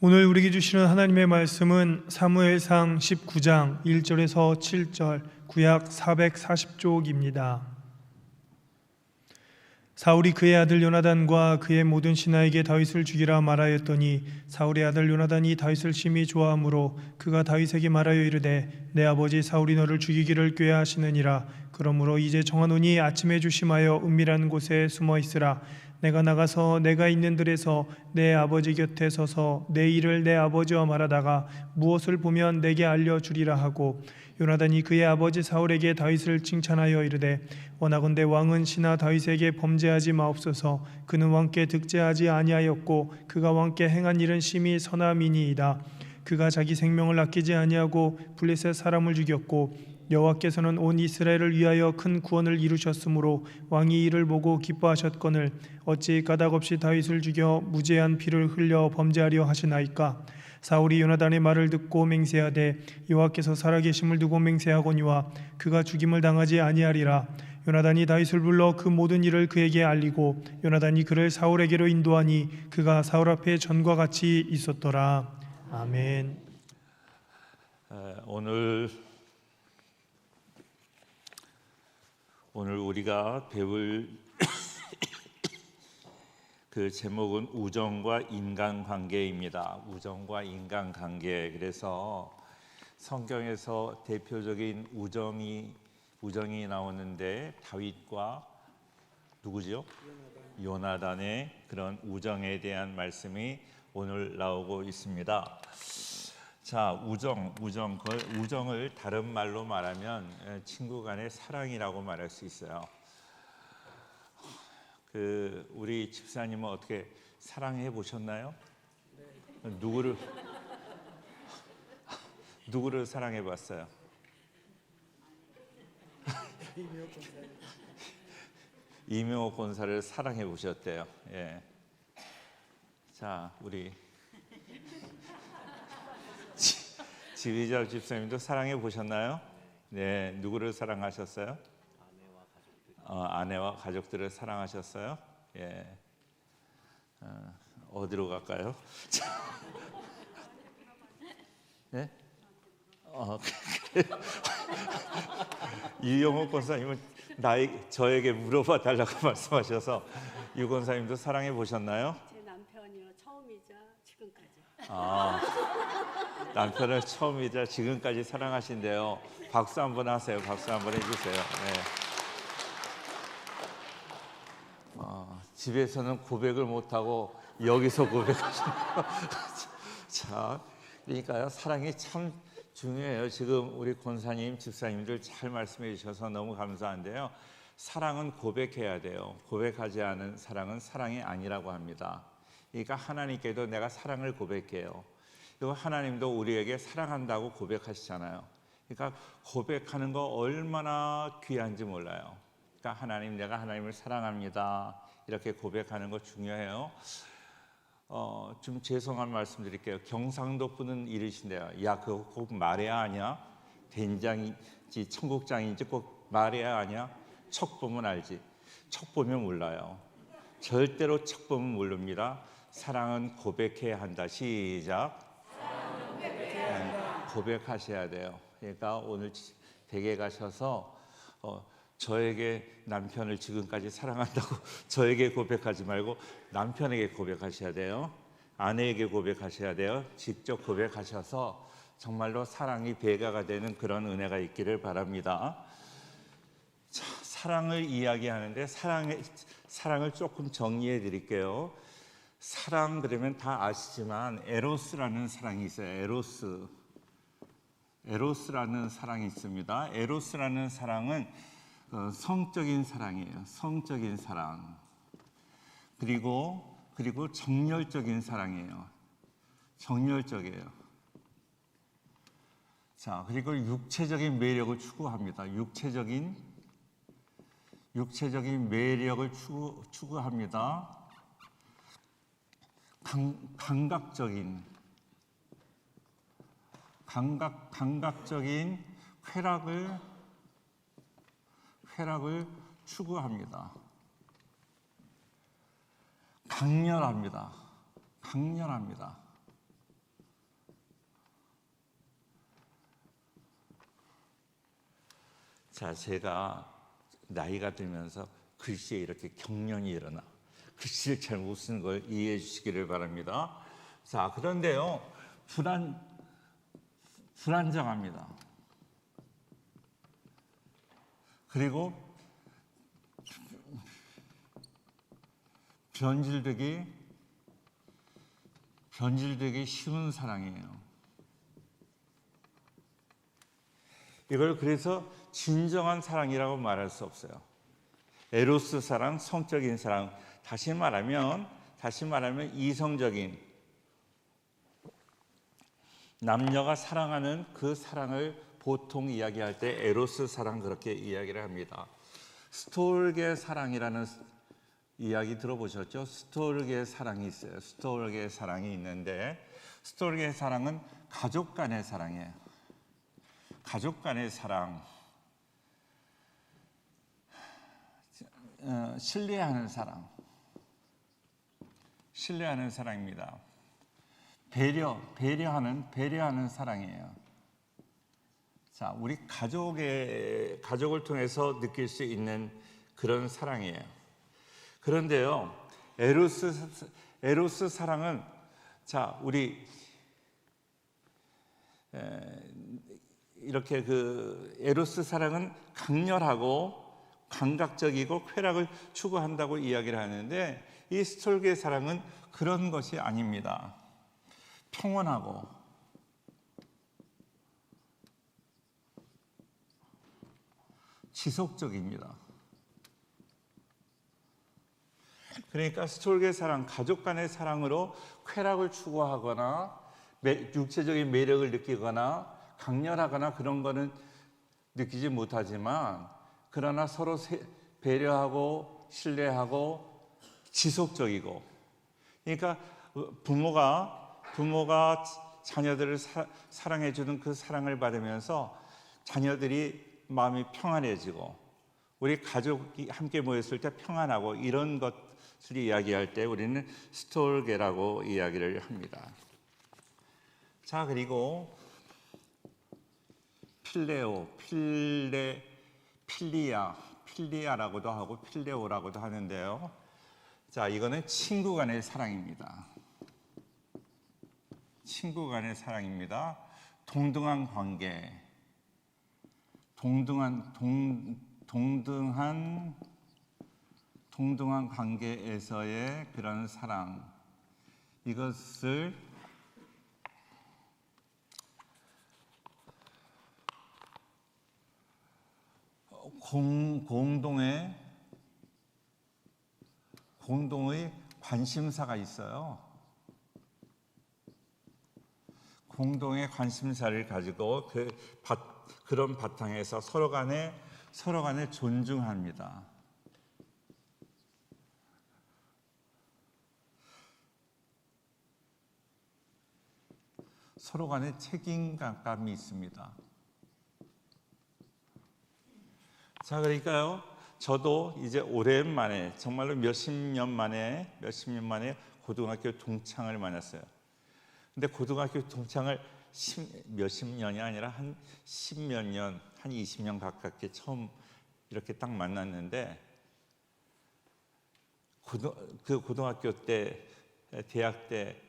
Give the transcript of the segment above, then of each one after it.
오늘 우리에게 주시는 하나님의 말씀은 사무엘상 19장 1절에서 7절, 구약 440쪽입니다. 사울이 그의 아들 요나단과 그의 모든 신하에게 다윗을 죽이라 말하였더니 사울의 아들 요나단이 다윗을 심히 좋아하므로 그가 다윗에게 말하여 이르되 내 아버지 사울이 너를 죽이기를 꾀하시느니라. 그러므로 이제 정하노니 아침에 조심하여 은밀한 곳에 숨어 있으라. 내가 나가서 내가 있는 들에서 내 아버지 곁에 서서 내 일을 내 아버지와 말하다가 무엇을 보면 내게 알려주리라 하고, 요나단이 그의 아버지 사울에게 다윗을 칭찬하여 이르되 원하건대 왕은 신하 다윗에게 범죄하지 마옵소서. 그는 왕께 득죄하지 아니하였고 그가 왕께 행한 일은 심히 선함이니이다. 그가 자기 생명을 아끼지 아니하고 블레셋 사람을 죽였고 여호와께서는 온 이스라엘을 위하여 큰 구원을 이루셨으므로 왕이 이를 보고 기뻐하셨거늘 어찌 까닭없이 다윗을 죽여 무죄한 피를 흘려 범죄하려 하시나이까. 사울이 요나단의 말을 듣고 맹세하되 여호와께서 살아계심을 두고 맹세하거니와 그가 죽임을 당하지 아니하리라. 요나단이 다윗을 불러 그 모든 일을 그에게 알리고 요나단이 그를 사울에게로 인도하니 그가 사울 앞에 전과 같이 있었더라. 아멘. 오늘 우리가 배울 그 제목은 우정과 인간관계입니다. 우정과 인간관계. 그래서 성경에서 대표적인 우정이 나오는데 다윗과 누구죠? 요나단의 그런 우정에 대한 말씀이 오늘 나오고 있습니다. 자, 우정을 다른 말로 말하면 친구 간의 사랑이라고 말할 수 있어요. 우리 집사님은 어떻게 사랑해 보셨나요? 네. 누구를 사랑해 봤어요? 이명옥 권사를 사랑해 보셨대요. 예. 자, 우리 지휘자 집사님도 사랑해 보셨나요? 네, 누구를 사랑하셨어요? 아내와 가족들을 사랑하셨어요? 예. 어디로 갈까요? 네? 이영호 권사님은 저에게 물어봐 달라고 말씀하셔서 유 권사님도 사랑해 보셨나요? 제 남편이요, 처음이자 지금까지. 남편을 처음이자 지금까지 사랑하신대요. 박수 한번 하세요. 박수 한번 해주세요. 네. 집에서는 고백을 못하고 여기서 고백하시네요. 자, 그러니까요, 사랑이 참 중요해요. 지금 우리 권사님, 집사님들 잘 말씀해 주셔서 너무 감사한데요. 사랑은 고백해야 돼요. 고백하지 않은 사랑은 사랑이 아니라고 합니다. 그러니까 하나님께도 내가 사랑을 고백해요. 그리고 하나님도 우리에게 사랑한다고 고백하시잖아요. 그러니까 고백하는 거 얼마나 귀한지 몰라요. 그러니까 하나님, 내가 하나님을 사랑합니다. 이렇게 고백하는 거 중요해요. 좀 죄송한 말씀 드릴게요. 경상도 분은 이러신대요. 야, 그거 꼭 말해야 하냐? 된장인지 청국장인지 꼭 말해야 하냐? 척 보면 알지. 척 보면 몰라요. 절대로 척 보면 모릅니다. 사랑은 고백해야 한다. 시작. 고백하셔야 돼요. 그러니까 오늘 댁에 가셔서 저에게 남편을 지금까지 사랑한다고 저에게 고백하지 말고 남편에게 고백하셔야 돼요. 아내에게 고백하셔야 돼요. 직접 고백하셔서 정말로 사랑이 배가가 되는 그런 은혜가 있기를 바랍니다. 자, 사랑을 이야기하는데 사랑을 조금 정리해 드릴게요. 사랑 그러면 다 아시지만 에로스라는 사랑이 있어요. 에로스라는 사랑이 있습니다. 에로스라는 사랑은 성적인 사랑이에요. 성적인 사랑. 그리고 정열적인 사랑이에요. 정열적이에요. 자, 그리고 육체적인 매력을 추구합니다. 육체적인 매력을 추구합니다. 감각적인 쾌락을 추구합니다. 강렬합니다. 자, 제가 나이가 들면서 글씨에 이렇게 경련이 일어나 글씨를 잘 못 쓰는 걸 이해해 주시기를 바랍니다. 자, 그런데요, 불안정합니다. 그리고 변질되기 쉬운 사랑이에요. 이걸 그래서 진정한 사랑이라고 말할 수 없어요. 에로스 사랑, 성적인 사랑, 다시 말하면 이성적인, 남녀가 사랑하는 그 사랑을 보통 이야기할 때 에로스 사랑 그렇게 이야기를 합니다. 스톨게 사랑이라는 이야기 들어보셨죠? 스톨게 사랑이 있어요. 스톨게 사랑이 있는데, 스톨게 사랑은 가족 간의 사랑이에요. 가족 간의 사랑, 신뢰하는 사랑입니다. 배려하는 사랑이에요. 자, 우리 가족을 통해서 느낄 수 있는 그런 사랑이에요. 그런데요, 에로스 사랑은, 자, 우리 이렇게 그 에로스 사랑은 강렬하고 감각적이고 쾌락을 추구한다고 이야기를 하는데, 이 스톨게 사랑은 그런 것이 아닙니다. 평온하고 지속적입니다. 그러니까 스톨게 사랑, 가족 간의 사랑으로 쾌락을 추구하거나 육체적인 매력을 느끼거나 강렬하거나 그런 거는 느끼지 못하지만, 그러나 서로 배려하고 신뢰하고 지속적이고, 그러니까 부모가 자녀들을 사랑해 주는 그 사랑을 받으면서 자녀들이 마음이 평안해지고, 우리 가족이 함께 모였을 때 평안하고, 이런 것을 이야기할 때 우리는 스톨게라고 이야기를 합니다. 자, 그리고 필리아라고도 하고 필레오라고도 하는데요. 자, 이거는 친구 간의 사랑입니다. 동등한 관계, 동등한 관계에서의 그런 사랑, 이것을 공동의 관심사가 있어요. 공동의 관심사를 가지고 그런 바탕에서 서로 간에 존중합니다. 서로 간에 책임감이 있습니다. 자, 그러니까요, 저도 이제 오랜만에, 정말로 몇십 년 만에 고등학교 동창을 만났어요. 근데 고등학교 동창을 몇십 년이 아니라 한 십몇 년, 한 20년 가깝게 처음 이렇게 딱 만났는데, 그 고등학교 때, 대학 때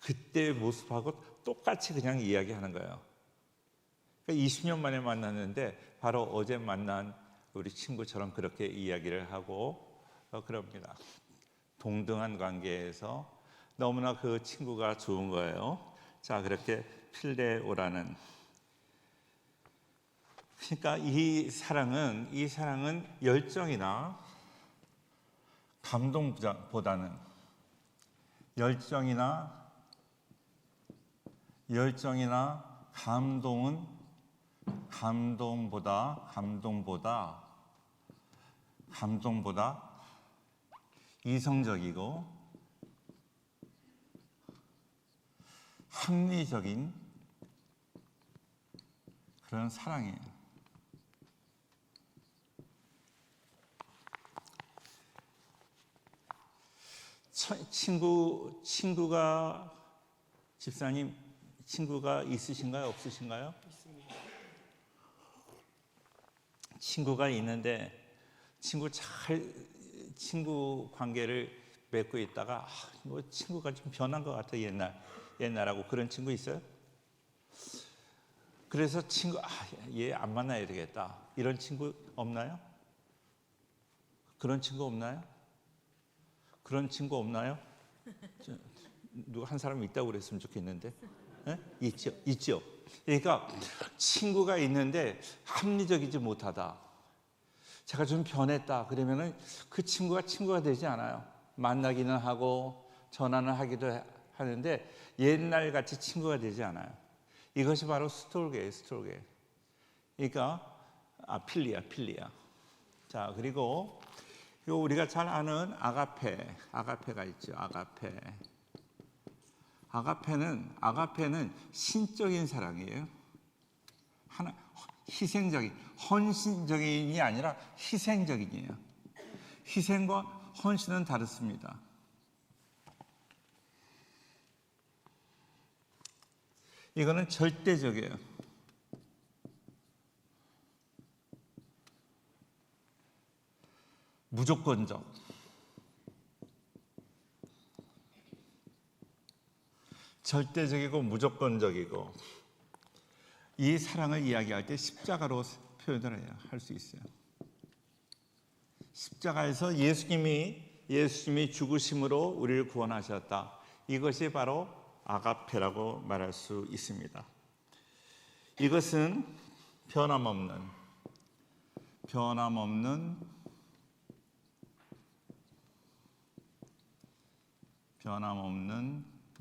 그때의 모습하고 똑같이 그냥 이야기하는 거예요. 그러니까 20년 만에 만났는데 바로 어제 만난 우리 친구처럼 그렇게 이야기를 하고 그럽니다. 동등한 관계에서 너무나 그 친구가 좋은 거예요. 자, 그렇게 필레오라는, 그러니까 이 사랑은 열정이나 감동보다는 감동보다 이성적이고 합리적인 그런 사랑이에요. 집사님, 친구가 있으신가요? 없으신가요? 있습니다. 친구가 있는데 친구 관계를 맺고 있다가 뭐 친구가 좀 변한 것 같아 옛날하고 그런 친구 있어요? 그래서 얘 안 만나야 되겠다 이런 친구 없나요? 그런 친구 없나요? 그런 친구 없나요? 누가 한 사람 있다고 그랬으면 좋겠는데. 에? 있죠. 그러니까 친구가 있는데 합리적이지 못하다. 제가 좀 변했다 그러면은 그 친구가 되지 않아요. 만나기는 하고 전화는 하기도 하는데 옛날 같이 친구가 되지 않아요. 이것이 바로 스톨게예요. 그러니까 필리아. 자, 그리고 우리가 잘 아는 아가페가 있죠. 아가페는 신적인 사랑이에요. 헌신적인이 아니라 희생적인이에요. 희생과 헌신은 다릅니다. 이거는 절대적이에요. 무조건적. 절대적이고 무조건적이고 이 사랑을 이야기할 때 십자가로 표현을 할 수 있어요. 십자가에서 예수님이 죽으심으로 우리를 구원하셨다. 이것이 바로 아가페라고 말할 수 있습니다. 이것은 변함없는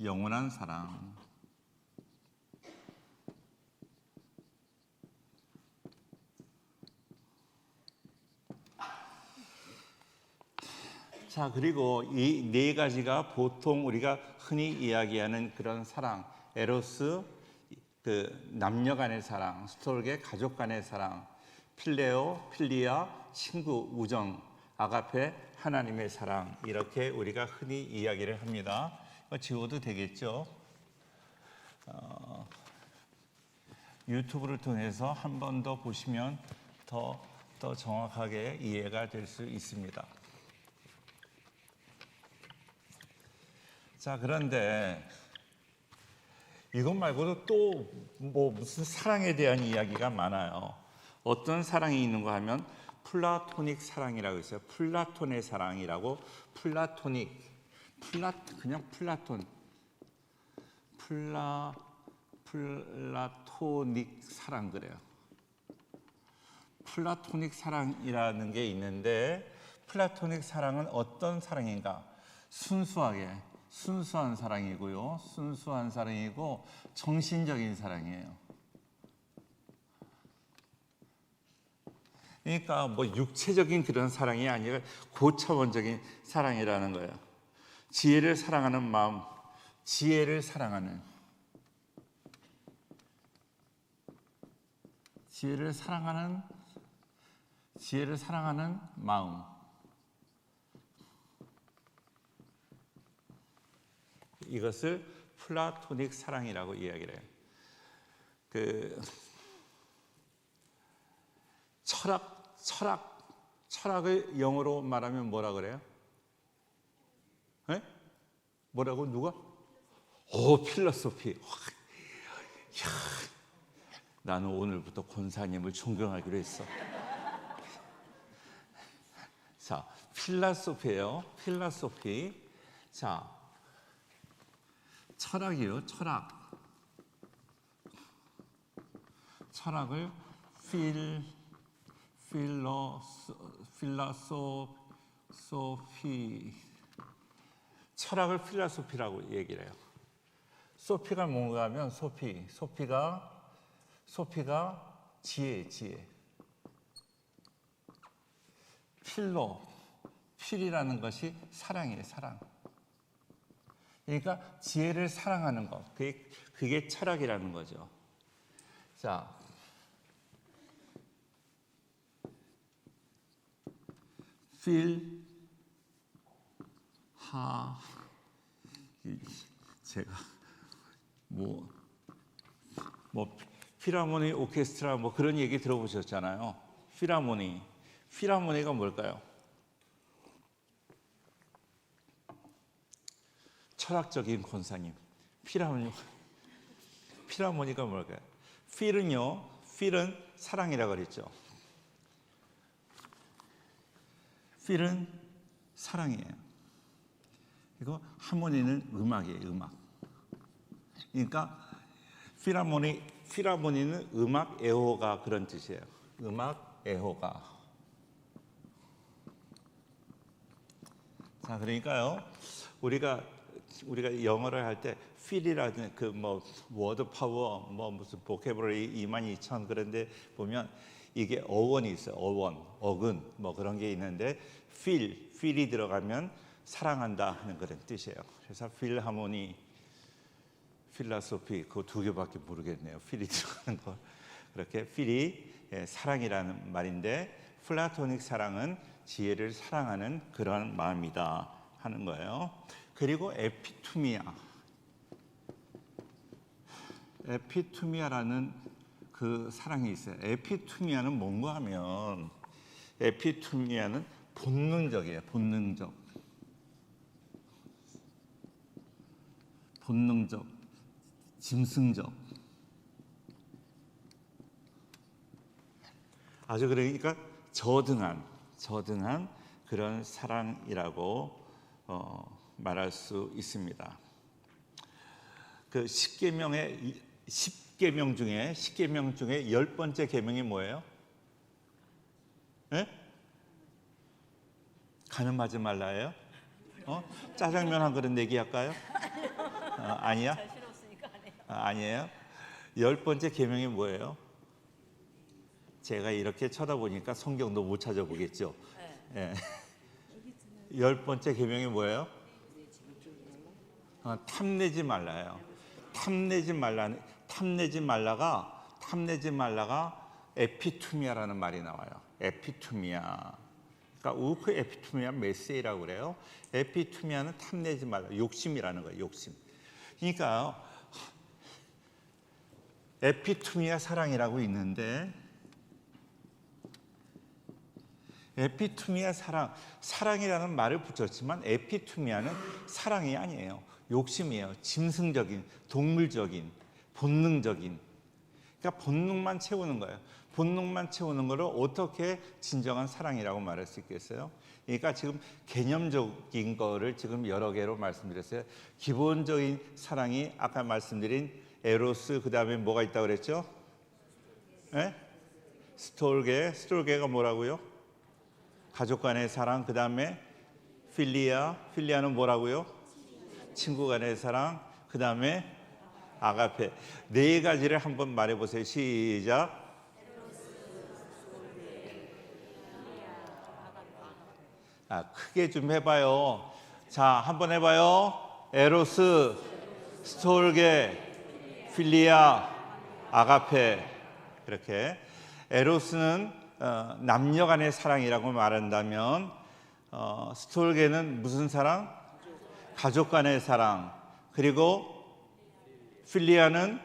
영원한 사랑. 자, 그리고 이 네 가지가 보통 우리가 흔히 이야기하는 그런 사랑, 에로스, 그 남녀 간의 사랑, 스톨게 가족 간의 사랑, 필레오, 필리아, 친구, 우정, 아가페, 하나님의 사랑, 이렇게 우리가 흔히 이야기를 합니다. 지워도 되겠죠? 유튜브를 통해서 한 번 더 보시면 더 정확하게 이해가 될 수 있습니다. 자, 그런데 이것 말고도 또 뭐 무슨 사랑에 대한 이야기가 많아요. 어떤 사랑이 있는가 하면 플라토닉 사랑이라고 있어요. 플라톤의 사랑이라고. 그냥 플라토닉 사랑 그래요. 플라토닉 사랑이라는 게 있는데 플라토닉 사랑은 어떤 사랑인가? 순수한 사랑이고요. 순수한 사랑이고 정신적인 사랑이에요. 그러니까 뭐 육체적인 그런 사랑이 아니라 고차원적인 사랑이라는 거예요. 지혜를 사랑하는 마음, 지혜를 사랑하는 마음. 이것을 플라토닉 사랑이라고 이야기를 해요. 그 철학을 영어로 말하면 뭐라 그래요? 에? 뭐라고 누가? 필로소피. 나는 오늘부터 권사님을 존경하기로 했어. 자, 필라소피예요. 필라소피. 자, 철학이요. 철학을 필라소피. 철학을 필라소피라고 얘기를 해요. 소피가 뭔가 하면 소피가 지혜. 필이라는 것이 사랑이에요. 사랑. 그러니까 지혜를 사랑하는 것. 그게 철학이라는 거죠. 자, 제가 뭐 필하모니 오케스트라 뭐 그런 얘기 들어보셨잖아요. 필하모니. 필하모니가 뭘까요? 철학적인 권사님. 필하모니가 뭘까요? 필은 사랑이라고 그랬죠. 필은 사랑이에요. 그리고 하모니는 음악이에요. 음악. 그러니까 필하모니는 음악 애호가 그런 뜻이에요. 음악 애호가. 자, 그러니까요. 우리가 영어를 할 때 필이라는 그 뭐 워드 파워 뭐 무슨 보캐블러리 22,000 그런데 보면 이게 어원이 있어요. 어근 뭐 그런 게 있는데 필이 들어가면 사랑한다 하는 그런 뜻이에요. 그래서 필하모니, 필라소피 그 두 개밖에 모르겠네요. 필이 들어가는 거. 그렇게 필이 사랑이라는 말인데 플라토닉 사랑은 지혜를 사랑하는 그런 마음이다 하는 거예요. 그리고 에피투미아라는 그 사랑이 있어요. 에피투미아는 뭔가 하면 에피투미아는 본능적이에요. 본능적, 짐승적. 아주 그러니까 저등한 그런 사랑이라고 말할 수 있습니다. 그 10계명 중에 10번째 계명이 뭐예요? 예? 간음하지 말라예요? 짜장면 한 그릇 내기 할까요? 아니야? 아니에요? 10번째 계명이 뭐예요? 제가 이렇게 쳐다보니까 성경도 못 찾아보겠죠. 예. 10번째 계명이 뭐예요? 탐내지 말라요. 탐내지 말라가 에피투미아라는 말이 나와요. 에피투미아. 그러니까 우크 에피투미아 메세이라고 그래요. 에피투미아는 탐내지 말라. 욕심이라는 거예요. 욕심. 그러니까 에피투미아 사랑이라고 있는데 에피투미아 사랑이라는 말을 붙였지만 에피투미아는 사랑이 아니에요. 욕심이에요. 짐승적인, 동물적인, 본능적인. 그러니까 본능만 채우는 거예요. 본능만 채우는 거를 어떻게 진정한 사랑이라고 말할 수 있겠어요? 그러니까 지금 개념적인 거를 지금 여러 개로 말씀드렸어요. 기본적인 사랑이 아까 말씀드린 에로스, 그 다음에 뭐가 있다고 그랬죠? 네? 스톨게가 뭐라고요? 가족 간의 사랑, 그 다음에 필리아는 뭐라고요? 친구 간의 사랑, 그 다음에 아가페. 네 가지를 한번 말해보세요. 시작. 크게 좀 해봐요. 자, 한번 해봐요. 에로스, 스톨게, 필리아, 아가페. 이렇게. 에로스는 남녀 간의 사랑이라고 말한다면 스톨게는 무슨 사랑? 가족 간의 사랑. 그리고 필리아는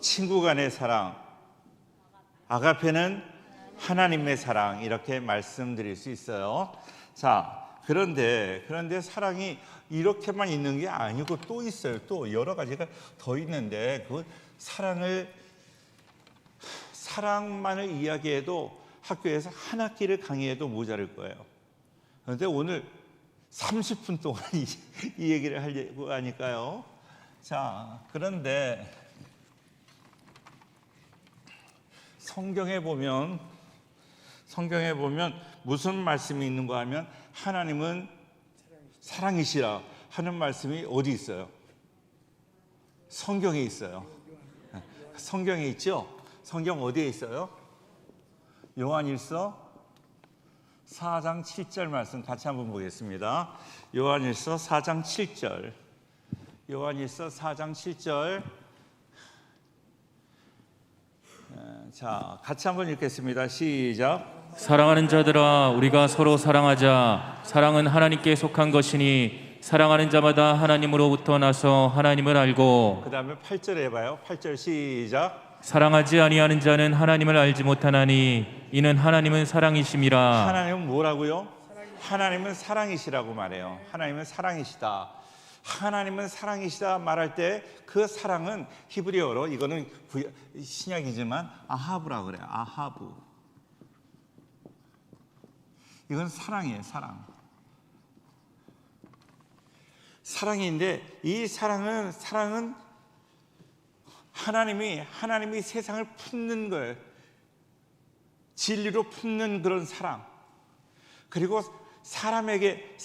친구 간의 사랑. 아가페는 하나님의 사랑. 이렇게 말씀드릴 수 있어요. 자, 그런데 사랑이 이렇게만 있는 게 아니고 또 있어요. 또 여러 가지가 더 있는데 그 사랑만을 이야기해도 학교에서 한 학기를 강의해도 모자랄 거예요. 그런데 오늘 30분 동안 이 얘기를 하려고 하니까요. 자, 그런데 성경에 보면 무슨 말씀이 있는가 하면 하나님은 사랑이시라 하는 말씀이 어디 있어요? 성경에 있어요. 성경에 있죠? 성경 어디에 있어요? 요한일서 4장 7절 말씀 같이 한번 보겠습니다. 요한일서 4장 7절. 요한일서 4장 7절. 자, 같이 한번 읽겠습니다. 시작. 사랑하는 자들아, 우리가 서로 사랑하자. 사랑은 하나님께 속한 것이니 사랑하는 자마다 하나님으로부터 나서 하나님을 알고. 그 다음에 8절 해봐요. 8절 시작. 사랑하지 아니하는 자는 하나님을 알지 못하나니 이는 하나님은 사랑이심이라. 하나님은 뭐라고요? 하나님은 사랑이시라고 말해요. 하나님은 사랑이시다. 하나님은 사랑이시다 말할 때 그 사랑은 히브리어로, 이거는 신약이지만 아하브라고 그래요. 아하브. 이건 사랑이에요. 사랑. 사랑인데 이 사랑은 하나님이 세상을 품는 거예요. 진리로 품는 그런 사랑. 그리고 사람에게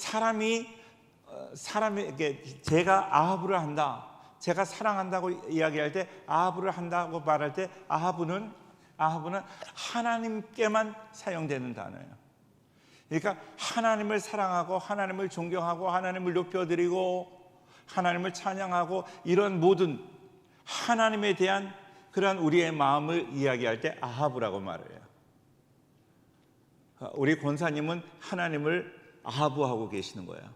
제가 아하브를 한다, 제가 사랑한다고 이야기할 때, 아하브를 한다고 말할 때 아하브는 하나님께만 사용되는 단어예요. 그러니까 하나님을 사랑하고 하나님을 존경하고 하나님을 높여드리고 하나님을 찬양하고 이런 모든 하나님에 대한 그런 우리의 마음을 이야기할 때 아하브라고 말해요. 우리 권사님은 하나님을 아하브하고 계시는 거예요.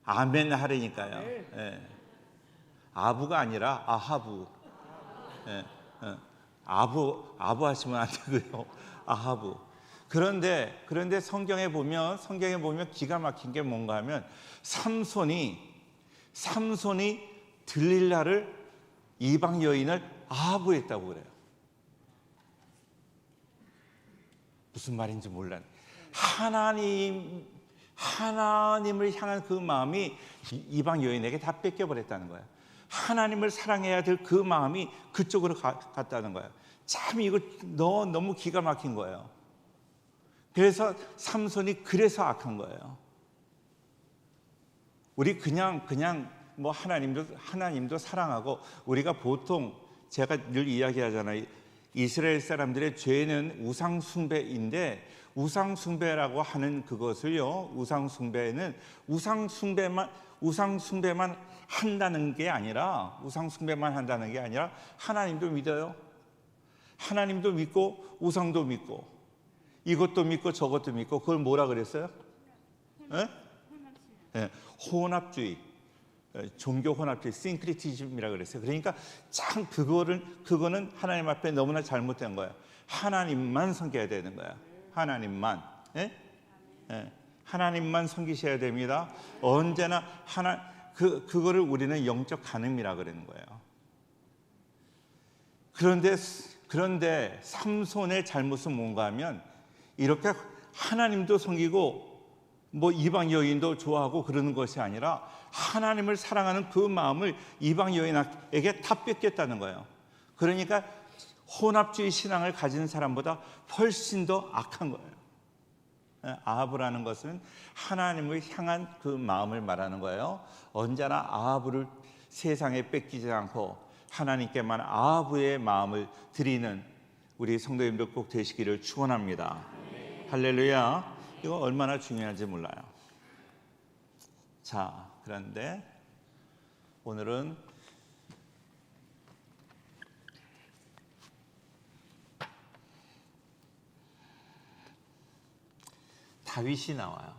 아멘 하려니까요. 예. 아부가 아니라 아하브. 예. 아부 하시면 안 되고요. 아하브. 그런데 성경에 보면 기가 막힌 게 뭔가 하면 삼손이 들릴라를, 이방 여인을 아하브했다고 그래요. 무슨 말인지 몰라요. 하나님을 향한 그 마음이 이방 여인에게 다 뺏겨버렸다는 거예요. 하나님을 사랑해야 될 그 마음이 그쪽으로 갔다는 거예요. 참 이거 너무 기가 막힌 거예요. 그래서 삼손이 그래서 악한 거예요. 우리 그냥 뭐 하나님도 사랑하고, 우리가 보통 제가 늘 이야기하잖아요. 이스라엘 사람들의 죄는 우상 숭배인데, 우상 숭배라고 하는 그것을요, 우상 숭배만 한다는 게 아니라 하나님도 믿어요. 하나님도 믿고 우상도 믿고 이것도 믿고 저것도 믿고, 그걸 뭐라 그랬어요? 혼합주의, 종교 혼합주의, 싱크리티즘이라 그랬어요. 그러니까 참 그거는 하나님 앞에 너무나 잘못된 거예요. 하나님만 섬겨야 되는 거야. 하나님만. 하나님만 섬기셔야 됩니다. 언제나 그거를 우리는 영적 간음이라 그러는 거예요. 그런데 삼손의 잘못은 뭔가 하면, 이렇게 하나님도 섬기고 뭐 이방 여인도 좋아하고 그러는 것이 아니라 하나님을 사랑하는 그 마음을 이방 여인에게 다 뺏겼다는 거예요. 그러니까 혼합주의 신앙을 가진 사람보다 훨씬 더 악한 거예요. 아하브라는 것은 하나님을 향한 그 마음을 말하는 거예요. 언제나 아하브를 세상에 뺏기지 않고 하나님께만 아하브의 마음을 드리는 우리 성도님들 꼭 되시기를 축원합니다. 할렐루야. 이거 얼마나 중요한지 몰라요. 자, 그런데 오늘은 다윗이 나와요.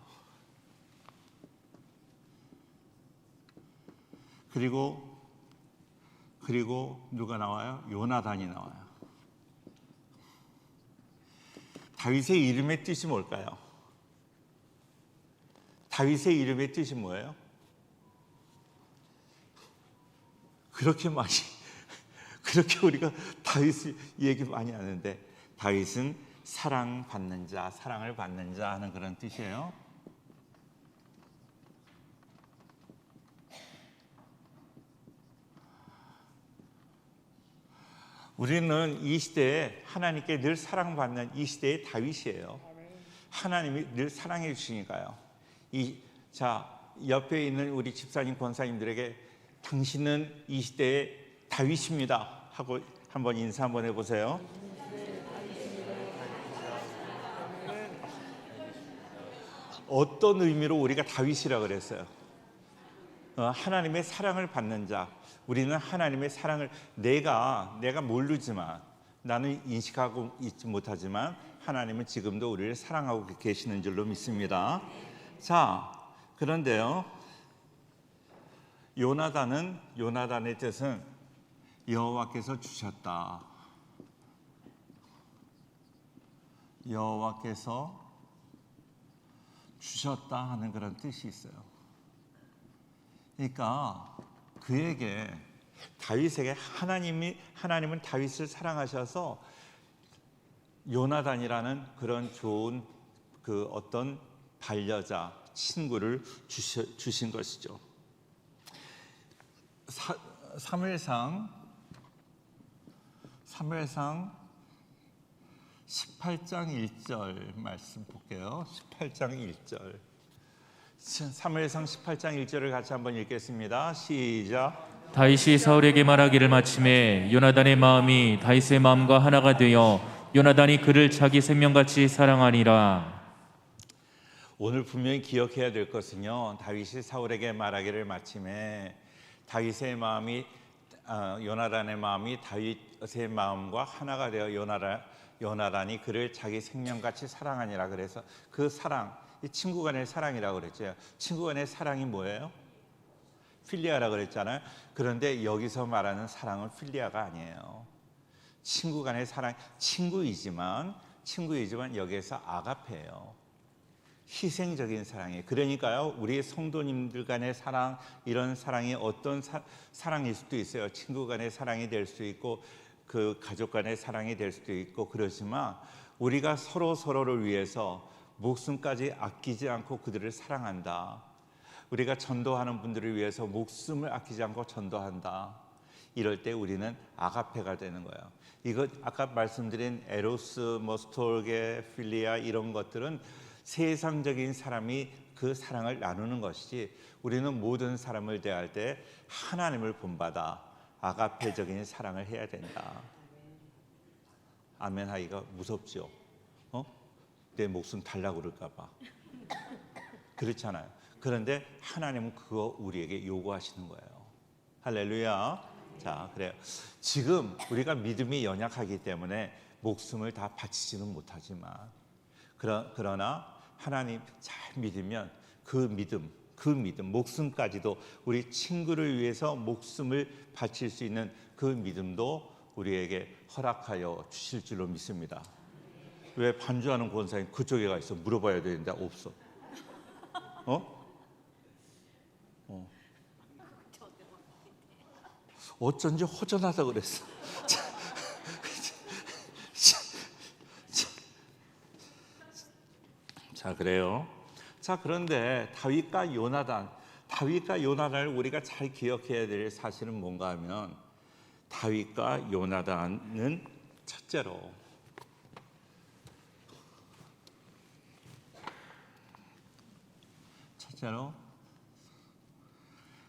그리고 누가 나와요? 요나단이 나와요. 다윗의 이름의 뜻이 뭘까요? 다윗의 이름의 뜻이 뭐예요? 그렇게 우리가 다윗 얘기 많이 하는데, 다윗은 사랑받는 자, 사랑을 받는 자 하는 그런 뜻이에요. 우리는 이 시대에 하나님께 늘 사랑받는 이 시대의 다윗이에요. 하나님이 늘 사랑해 주시니까요. 옆에 있는 우리 집사님, 권사님들에게 당신은 이 시대의 다윗입니다 하고 한번 인사 한번 해보세요. 어떤 의미로 우리가 다윗이라 그랬어요? 하나님의 사랑을 받는 자. 우리는 하나님의 사랑을 내가 모르지만, 나는 인식하고 있지 못하지만 하나님은 지금도 우리를 사랑하고 계시는 줄로 믿습니다. 자, 그런데요, 요나단의 뜻은 여호와께서 주셨다. 여호와께서 주셨다 하는 그런 뜻이 있어요. 그러니까 그에게 다윗에게 하나님은 다윗을 사랑하셔서 요나단이라는 그런 좋은 그 어떤 반려자 친구를 주신 것이죠. 사무엘상 18장 1절 말씀 볼게요. 18장 1절. 사무엘상 18장 1절을 같이 한번 읽겠습니다. 시작. 다윗이 사울에게 말하기를 마침에 요나단의 마음이 다윗의 마음과 하나가 되어 요나단이 그를 자기 생명같이 사랑하니라. 오늘 분명히 기억해야 될 것은요, 다윗이 사울에게 말하기를 마침에 다윗의 마음이 요나단의 마음이 다윗의 마음과 하나가 되어 요나단이 그를 자기 생명같이 사랑하니라. 그래서 그 사랑, 이 친구 간의 사랑이라고 그랬죠. 친구 간의 사랑이 뭐예요? 필리아라고 그랬잖아요. 그런데 여기서 말하는 사랑은 필리아가 아니에요. 친구 간의 사랑, 친구이지만 여기에서 아가페예요. 희생적인 사랑이에요. 그러니까요, 우리 성도님들 간의 사랑, 이런 사랑이 어떤 사랑일 수도 있어요. 친구 간의 사랑이 될 수도 있고 그 가족 간의 사랑이 될 수도 있고 그렇지만 우리가 서로를 위해서 목숨까지 아끼지 않고 그들을 사랑한다. 우리가 전도하는 분들을 위해서 목숨을 아끼지 않고 전도한다. 이럴 때 우리는 아가페가 되는 거예요. 이거 아까 말씀드린 에로스, 스톨게, 필리아 이런 것들은 세상적인 사람이 그 사랑을 나누는 것이지, 우리는 모든 사람을 대할 때 하나님을 본받아 아가페적인 사랑을 해야 된다. 아멘 하기가 무섭죠. 내 목숨 달라고 그럴까 봐. 그렇잖아요. 그런데 하나님은 그거 우리에게 요구하시는 거예요. 할렐루야. 자, 그래요. 지금 우리가 믿음이 연약하기 때문에 목숨을 다 바치지는 못하지만, 그러나 하나님 잘 믿으면 그 믿음, 목숨까지도, 우리 친구를 위해서 목숨을 바칠 수 있는 그 믿음도 우리에게 허락하여 주실 줄로 믿습니다. 왜 반주하는 권사님 그쪽에 가 있어? 물어봐야 되는데 없어. 어쩐지 허전하다 그랬어. 자, 그래요. 자, 그런데 다윗과 요나단을 우리가 잘 기억해야 될 사실은 뭔가 하면, 다윗과 요나단은 첫째로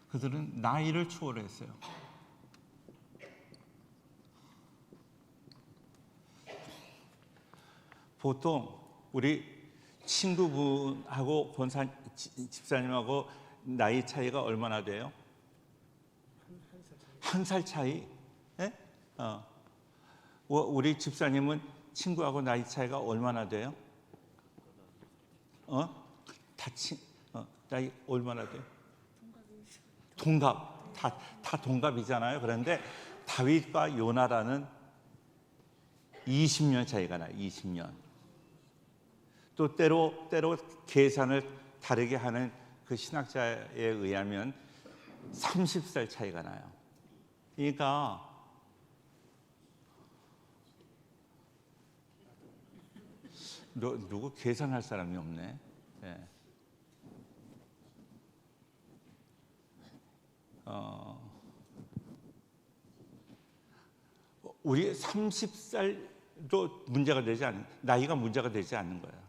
그들은 나이를 초월했어요. 보통 우리 친구분하고 집사님하고 나이 차이가 얼마나 돼요? 한 살 차이? 네? 우리 집사님은 친구하고 나이 차이가 얼마나 돼요? 나이 얼마나 돼요? 동갑. 다 동갑이잖아요. 그런데 다윗과 요나단은 20년 차이가 나요. 20년. 또 때로 계산을 다르게 하는 그 신학자에 의하면 30살 차이가 나요. 그러니까 누구 계산할 사람이 없네. 네. 우리 30살도 나이가 문제가 되지 않는 거예요.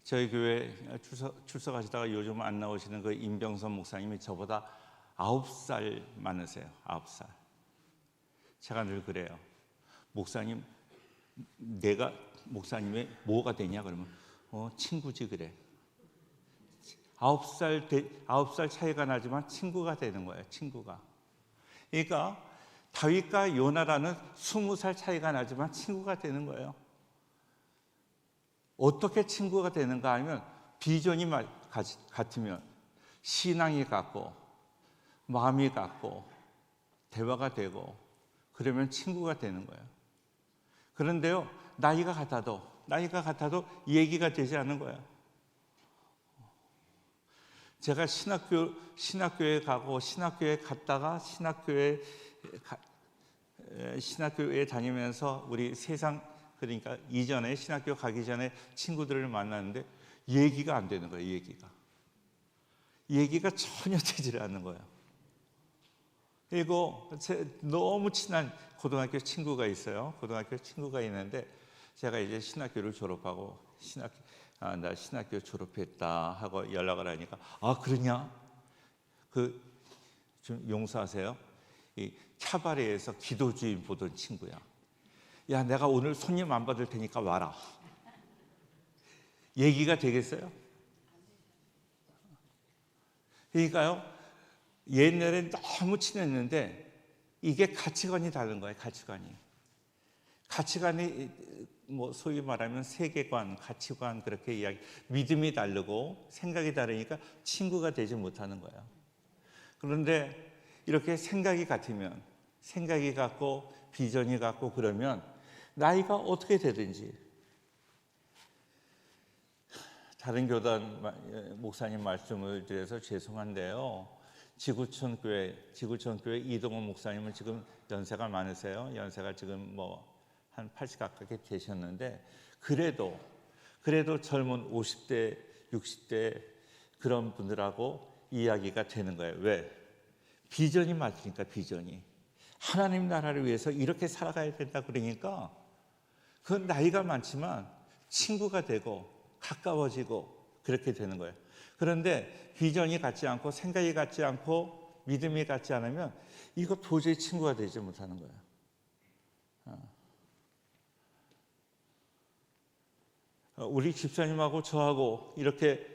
저희 교회 출석하시다가 요즘 안 나오시는 그 임병선 목사님이 저보다 9살 많으세요. 9살. 제가 늘 그래요. 목사님, 내가 목사님의 뭐가 되냐 그러면 친구지 그래. 9살 차이가 나지만 친구가 되는 거예요. 친구가. 그러니까 다윗과 요나단은 20살 차이가 나지만 친구가 되는 거예요. 어떻게 친구가 되는가 하면, 비전이 같으면, 신앙이 같고 마음이 같고 대화가 되고 그러면 친구가 되는 거예요. 그런데요, 나이가 같아도 얘기가 되지 않는 거예요. 제가 신학교에 가고 신학교에 갔다가 신학교에 다니면서 우리 세상, 그러니까 이전에 신학교 가기 전에 친구들을 만났는데 얘기가 안 되는 거예요. 얘기가 전혀 되지를 않는 거예요. 그리고 너무 친한 고등학교 친구가 있어요. 고등학교 친구가 있는데 제가 이제 신학교를 졸업하고 나 신학교 졸업했다 하고 연락을 하니까 그러냐? 좀 용서하세요. 이 카바레에서 기도주의 보던 친구야. 야, 내가 오늘 손님 안 받을 테니까 와라. 얘기가 되겠어요? 그러니까요, 옛날엔 너무 친했는데 이게 가치관이 다른 거예요. 가치관이 뭐 소위 말하면 세계관, 가치관, 그렇게 믿음이 다르고 생각이 다르니까 친구가 되지 못하는 거예요. 그런데 이렇게 생각이 같고 비전이 같고 그러면 나이가 어떻게 되든지, 다른 교단 목사님 말씀을 드려서 죄송한데요, 지구촌교회 이동원 목사님은 지금 연세가 많으세요. 연세가 지금 한 80 가깝게 되셨는데 그래도 젊은 50대, 60대 그런 분들하고 이야기가 되는 거예요. 왜? 비전이 맞으니까. 비전이 하나님 나라를 위해서 이렇게 살아가야 된다 그러니까 그 나이가 많지만 친구가 되고 가까워지고 그렇게 되는 거예요. 그런데 비전이 같지 않고 생각이 같지 않고 믿음이 같지 않으면 이거 도저히 친구가 되지 못하는 거예요. 우리 집사님하고 저하고 이렇게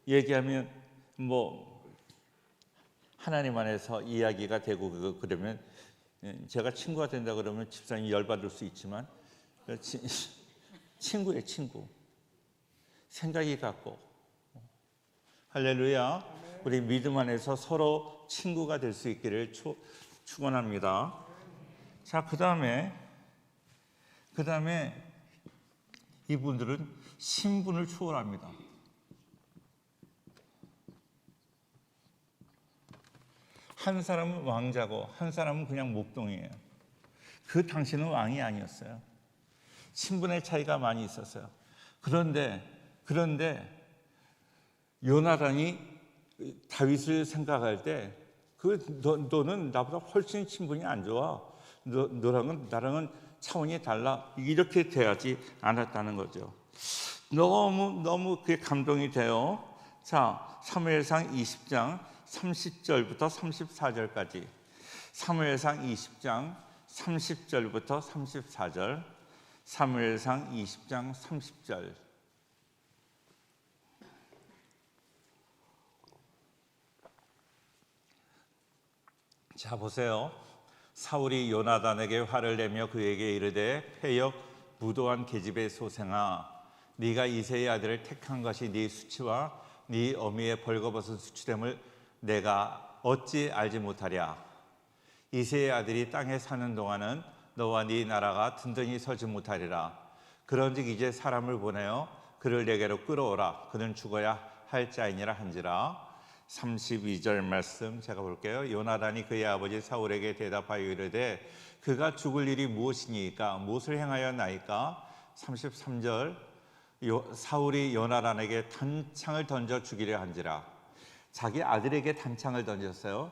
얘기하면 하나님 안에서 이야기가 되고 그러면 제가 친구가 된다 그러면 집사님이 열받을 수 있지만 친구예요. 친구. 생각이 같고. 할렐루야. 우리 믿음 안에서 서로 친구가 될 수 있기를 축원합니다. 자, 그다음에 이분들은 신분을 초월합니다. 한 사람은 왕자고 한 사람은 그냥 목동이에요. 그 당시는 왕이 아니었어요. 신분의 차이가 많이 있었어요. 그런데 요나단이 다윗을 생각할 때 너는 나보다 훨씬 신분이 안 좋아. 나랑은 차원이 달라. 이렇게 돼야지 않았다는 거죠. 너무 그게 감동이 돼요. 자, 사무엘상 20장 30절부터 34절까지. 사무엘상 20장 30절부터 34절. 사무엘상 20장 30절. 자, 보세요. 사울이 요나단에게 화를 내며 그에게 이르되 패역 무도한 계집의 소생아, 네가 이새의 아들을 택한 것이 네 수치와 네 어미의 벌거벗은 수치됨을 내가 어찌 알지 못하랴. 이새의 아들이 땅에 사는 동안은 너와 네 나라가 든든히 서지 못하리라. 그런즉 이제 사람을 보내어 그를 내게로 끌어오라. 그는 죽어야 할 자이니라 한지라. 32절 말씀 제가 볼게요. 요나단이 그의 아버지 사울에게 대답하여 이르되 그가 죽을 일이 무엇이니까? 무엇을 행하였나이까? 33절 사울이 요나단에게 단창을 던져 죽이려 한지라. 자기 아들에게 단창을 던졌어요.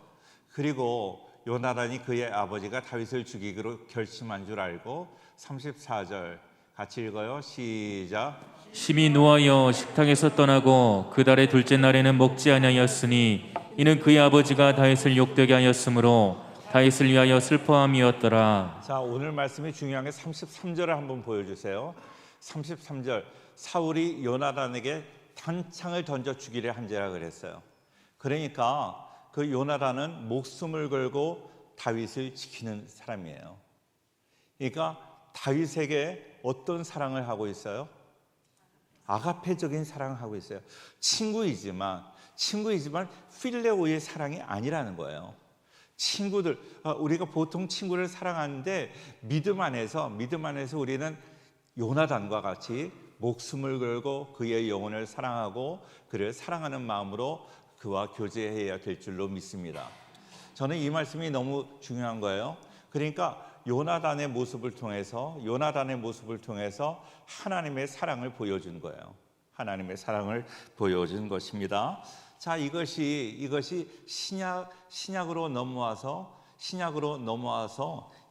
그리고 요나단이 그의 아버지가 다윗을 죽이기로 결심한 줄 알고. 34절 같이 읽어요. 시작. 심히 노하여 식탁에서 떠나고 그 달의 둘째 날에는 먹지 아니하였으니 이는 그의 아버지가 다윗을 욕되게 하였으므로 다윗을 위하여 슬퍼함이었더라. 자, 오늘 말씀이 중요한 게 33절을 한번 보여주세요. 33절 사울이 요나단에게 단창을 던져 죽이려 한지라 그랬어요. 그러니까 그 요나단은 목숨을 걸고 다윗을 지키는 사람이에요. 그러니까 다윗에게 어떤 사랑을 하고 있어요? 아가페적인 사랑을 하고 있어요. 친구이지만 필레오의 사랑이 아니라는 거예요. 친구들, 우리가 보통 친구를 사랑하는데 믿음 안에서 우리는 요나단과 같이 목숨을 걸고 그의 영혼을 사랑하고 그를 사랑하는 마음으로 그와 교제해야 될 줄로 믿습니다. 저는 이 말씀이 너무 중요한 거예요. 그러니까 요나단의 모습을 통해서 하나님의 사랑을 보여준 거예요. 하나님의 사랑을 보여준 것입니다. 자, 이것이 신약으로 넘어와서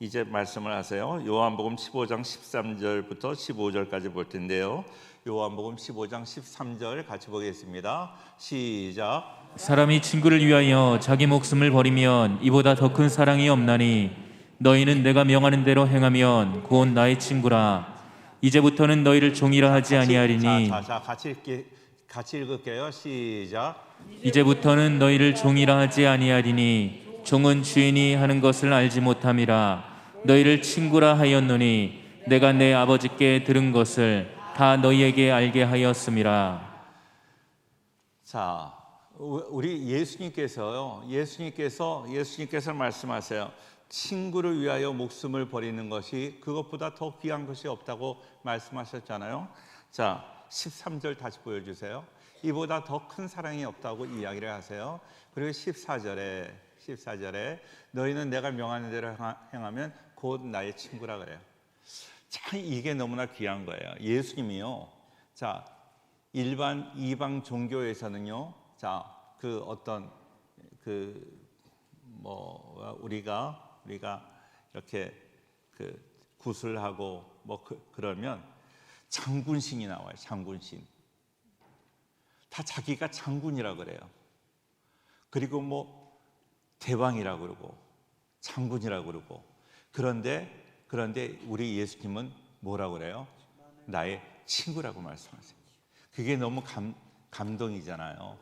이제 말씀을 하세요. 요한복음 15장 13절부터 15절까지 볼 텐데요. 요한복음 15장 13절 같이 보겠습니다. 시작. 사람이 친구를 위하여 자기 목숨을 버리면 이보다 더 큰 사랑이 없나니 너희는 내가 명하는 대로 행하면 곧 나의 친구라. 이제부터는 너희를 종이라 하지 아니하리니 같이 읽을게요. 시작. 이제부터는 너희를 종이라 하지 아니하리니 종은 주인이 하는 것을 알지 못함이라. 너희를 친구라 하였노니 내가 내 아버지께 들은 것을 다 너희에게 알게 하였음이라. 자, 우리 예수님께서 말씀하세요. 친구를 위하여 목숨을 버리는 것이 그것보다 더 귀한 것이 없다고 말씀하셨잖아요. 자, 13절 다시 보여주세요. 이보다 더 큰 사랑이 없다고 이야기를 하세요. 그리고 14절에 너희는 내가 명하는 대로 행하면 곧 나의 친구라 그래요. 참 이게 너무나 귀한 거예요. 예수님이요. 자, 일반 이방 종교에서는요. 자, 우리가 이렇게 구슬하고 그러면 장군신이 나와요. 장군신. 다 자기가 장군이라 그래요. 그리고 대왕이라 그러고 장군이라 그러고 그런데 우리 예수님은 뭐라 그래요? 나의 친구라고 말씀하세요. 그게 너무 감동이잖아요.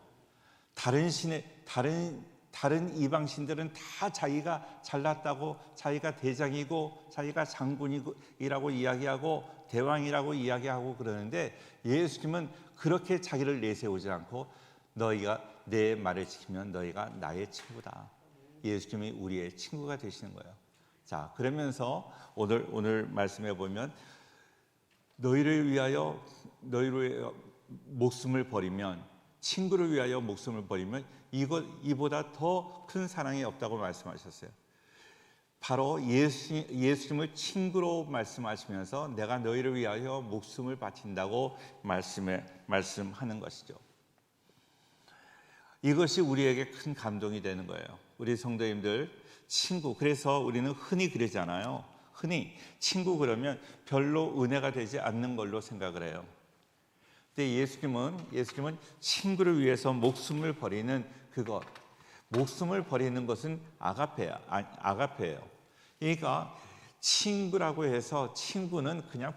다른 이방 신들은 다 자기가 잘났다고, 자기가 대장이고, 자기가 장군이라고 이야기하고, 대왕이라고 이야기하고 그러는데 예수님은 그렇게 자기를 내세우지 않고 너희가 내 말을 지키면 너희가 나의 친구다. 예수님이 우리의 친구가 되시는 거예요. 자, 그러면서 오늘 말씀해 보면 너희를 위하여 목숨을 버리면, 친구를 위하여 목숨을 버리면 이보다 더 큰 사랑이 없다고 말씀하셨어요. 바로 예수님을 친구로 말씀하시면서 내가 너희를 위하여 목숨을 바친다고 말씀하는 것이죠. 이것이 우리에게 큰 감동이 되는 거예요. 우리 성도님들, 친구. 그래서 우리는 흔히 그러잖아요. 흔히 친구 그러면 별로 은혜가 되지 않는 걸로 생각을 해요. 근데 예수님은 친구를 위해서 목숨을 버리는 그것, 목숨을 버리는 것은 아가페예요. 그러니까 친구라고 해서 친구는 그냥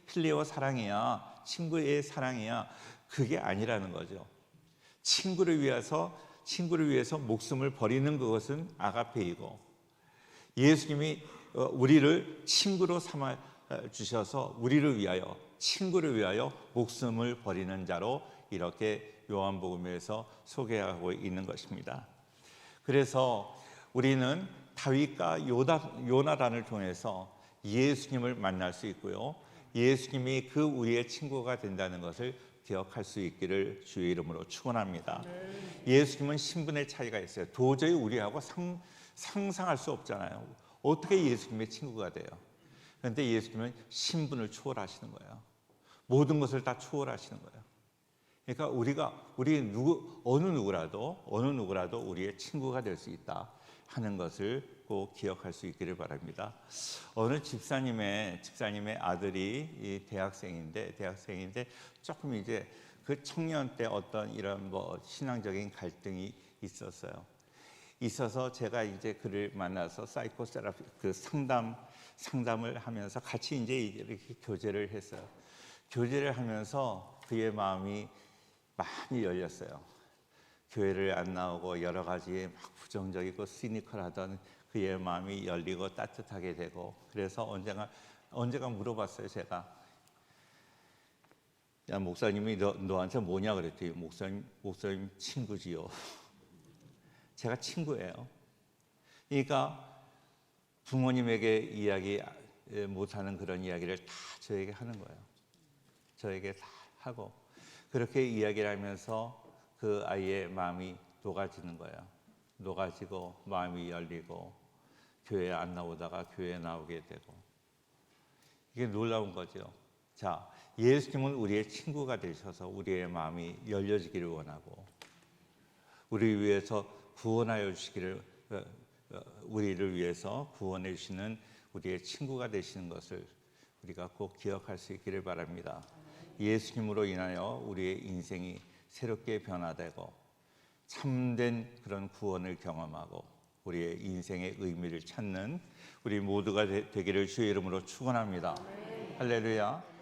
필리오 사랑이야, 친구의 사랑이야, 그게 아니라는 거죠. 친구를 위해서 목숨을 버리는 그것은 아가페이고, 예수님이 우리를 친구로 삼아 주셔서 친구를 위하여 목숨을 버리는 자로 이렇게 요한복음에서 소개하고 있는 것입니다. 그래서 우리는 다윗과 요나단을 통해서 예수님을 만날 수 있고요, 예수님이 우리의 친구가 된다는 것을 기억할 수 있기를 주의 이름으로 축원합니다. 예수님은 신분의 차이가 있어요. 도저히 우리하고 상상할 수 없잖아요. 어떻게 예수님의 친구가 돼요? 그런데 예수님은 신분을 초월하시는 거예요. 모든 것을 다 초월하시는 거예요. 그러니까 어느 누구라도 우리의 친구가 될 수 있다 하는 것을 꼭 기억할 수 있기를 바랍니다. 어느 집사님의 아들이 대학생인데 조금 이제 그 청년 때 어떤 이런 신앙적인 갈등이 있어서 제가 이제 그를 만나서 사이코세라피 상담을 하면서 같이 이제 이렇게 교제를 했어요. 교제를 하면서 그의 마음이 많이 열렸어요. 교회를 안 나오고 여러 가지 막 부정적이고 시니컬하던 그의 마음이 열리고 따뜻하게 되고, 그래서 언제가 물어봤어요. 제가, 야, 목사님이 너한테 뭐냐 그랬더니 목사님 친구지요. 제가 친구예요. 그러니까 부모님에게 이야기 못하는 그런 이야기를 다 저에게 하는 거예요. 저에게 다 하고 그렇게 이야기를 하면서 그 아이의 마음이 녹아지는 거예요. 녹아지고 마음이 열리고 교회에 안 나오다가 교회에 나오게 되고 이게 놀라운 거죠. 자, 예수님은 우리의 친구가 되셔서 우리의 마음이 열려지기를 원하고 우리 위해서 구원하여 주시기를 우리를 위해서 구원해 주시는 우리의 친구가 되시는 것을 우리가 꼭 기억할 수 있기를 바랍니다. 예수님으로 인하여 우리의 인생이 새롭게 변화되고 참된 그런 구원을 경험하고 우리의 인생의 의미를 찾는 우리 모두가 되기를 주의 이름으로 축원합니다. 할렐루야.